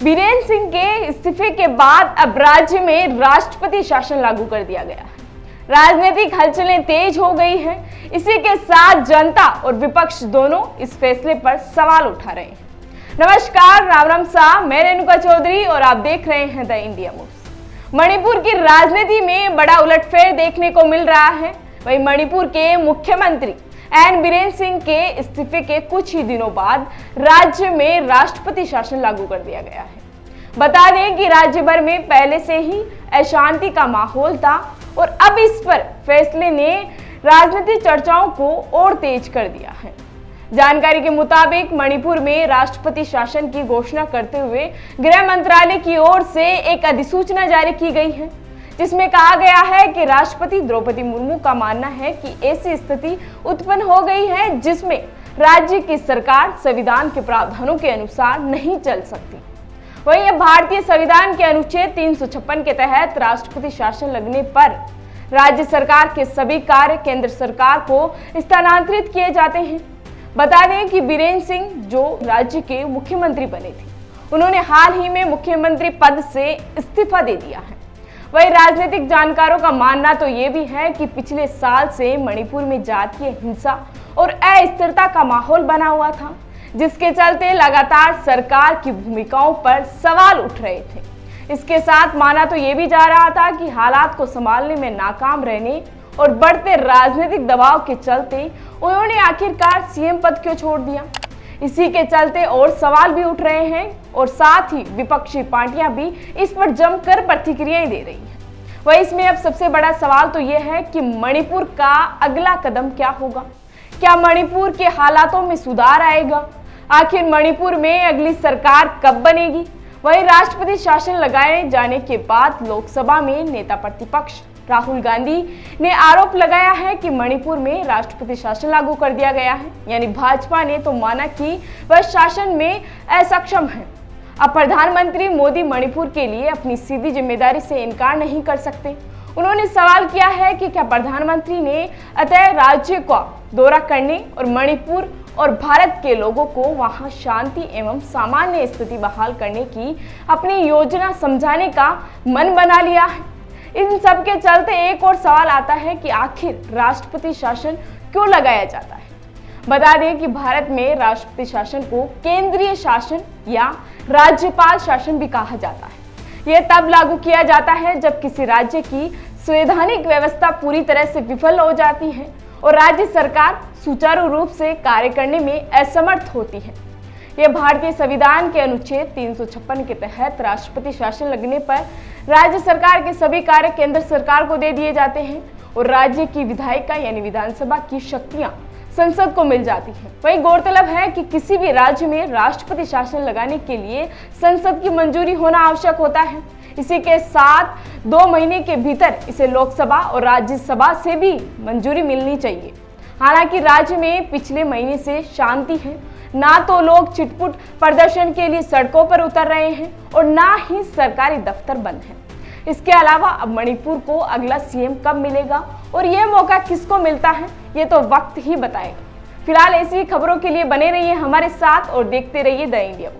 बीरेन्द्र सिंह के इस्तीफे के बाद अब राज्य में राष्ट्रपति शासन लागू कर दिया गया है। राजनीतिक हलचलें तेज हो गई हैं। इसी के साथ जनता और विपक्ष दोनों इस फैसले पर सवाल उठा रहे हैं। नमस्कार, राम राम साहब, मैं रेणुका चौधरी और आप देख रहे हैं द इंडिया मूव्स। मणिपुर की राजनीति में बड़ा उलटफेर देखने को मिल रहा है। वहीं मणिपुर के मुख्यमंत्री एन बीरेन्द्र सिंह के इस्तीफे के कुछ ही दिनों बाद राज्य में राष्ट्रपति शासन लागू कर दिया गया है। बता दें कि राज्य भर में पहले से ही अशांति का माहौल था और अब इस पर फैसले ने राजनीतिक चर्चाओं को और तेज कर दिया है। जानकारी के मुताबिक मणिपुर में राष्ट्रपति शासन की घोषणा करते हुए गृह मंत्रालय की ओर से एक अधिसूचना जारी की गई है, जिसमें कहा गया है कि राष्ट्रपति द्रौपदी मुर्मू का मानना है कि ऐसी स्थिति उत्पन्न हो गई है जिसमें राज्य की सरकार संविधान के प्रावधानों के अनुसार नहीं चल सकती। वहीं अब भारतीय संविधान के अनुच्छेद 356 के तहत राष्ट्रपति शासन लगने पर राज्य सरकार के सभी कार्य केंद्र सरकार को स्थानांतरित किए जाते हैं। बता दें कि बीरेन्द्र सिंह जो राज्य के मुख्यमंत्री बने थे, उन्होंने हाल ही में मुख्यमंत्री पद से इस्तीफा दे दिया है। वहीं राजनीतिक जानकारों का मानना तो ये भी है कि पिछले साल से मणिपुर में जातीय हिंसा और अस्थिरता का माहौल बना हुआ था, जिसके चलते लगातार सरकार की भूमिकाओं पर सवाल उठ रहे थे। इसके साथ माना तो ये भी जा रहा था कि हालात को संभालने में नाकाम रहने और बढ़ते राजनीतिक दबाव के चलते उन्होंने आखिरकार सीएम पद क्यों छोड़ दिया। इसी के चलते और सवाल भी उठ रहे हैं और साथ ही विपक्षी पार्टियां भी इस पर जमकर प्रतिक्रियाएं दे रही हैं। वहीं इसमें अब सबसे बड़ा सवाल तो यह है कि मणिपुर का अगला कदम क्या होगा। क्या मणिपुर के हालातों में सुधार आएगा? आखिर मणिपुर में अगली सरकार कब बनेगी? वहीं राष्ट्रपति शासन लगाए जाने के बाद लोकसभा में नेता प्रतिपक्ष राहुल गांधी ने आरोप लगाया है कि मणिपुर में राष्ट्रपति शासन लागू कर दिया गया है। यानी भाजपा ने तो माना कि वह शासन में असक्षम है। अब प्रधानमंत्री मोदी मणिपुर के लिए अपनी सीधी जिम्मेदारी से इनकार नहीं कर सकते। उन्होंने सवाल किया है कि क्या प्रधानमंत्री ने अतः राज्य का दौरा करने और मणिपुर और भारत के लोगों को वहां शांति एवं सामान्य स्थिति बहाल करने की अपनी योजना समझाने का मन बना लिया है। इन सब के चलते एक और सवाल आता है कि आखिर राष्ट्रपति शासन क्यों लगाया जाता है। बता दें कि भारत में राष्ट्रपति शासन को केंद्रीय शासन या राज्यपाल शासन भी कहा जाता है। यह तब लागू किया जाता है जब किसी राज्य की संवैधानिक व्यवस्था पूरी तरह से विफल हो जाती है और राज्य सरकार सुचारू रूप से कार्य करने में असमर्थ होती है। यह भारतीय संविधान के अनुच्छेद 356 के तहत राष्ट्रपति शासन लगने पर राज्य सरकार के सभी कार्य केंद्र सरकार को दे दिए जाते हैं और राज्य की विधायिका यानी विधानसभा की शक्तियां संसद को मिल जाती है। वही गौरतलब है कि किसी भी राज्य में राष्ट्रपति शासन लगाने के लिए संसद की मंजूरी होना आवश्यक होता है। इसी के साथ 2 महीने के भीतर इसे लोकसभा और राज्यसभा से भी मंजूरी मिलनी चाहिए। हालांकि राज्य में पिछले महीने से शांति है, ना तो लोग छिटपुट प्रदर्शन के लिए सड़कों पर उतर रहे हैं और ना ही सरकारी दफ्तर बंद हैं। इसके अलावा अब मणिपुर को अगला सीएम कब मिलेगा और यह मौका किसको मिलता है, ये तो वक्त ही बताएगा। फिलहाल ऐसी खबरों के लिए बने रहिए हमारे साथ और देखते रहिए द इंडिया।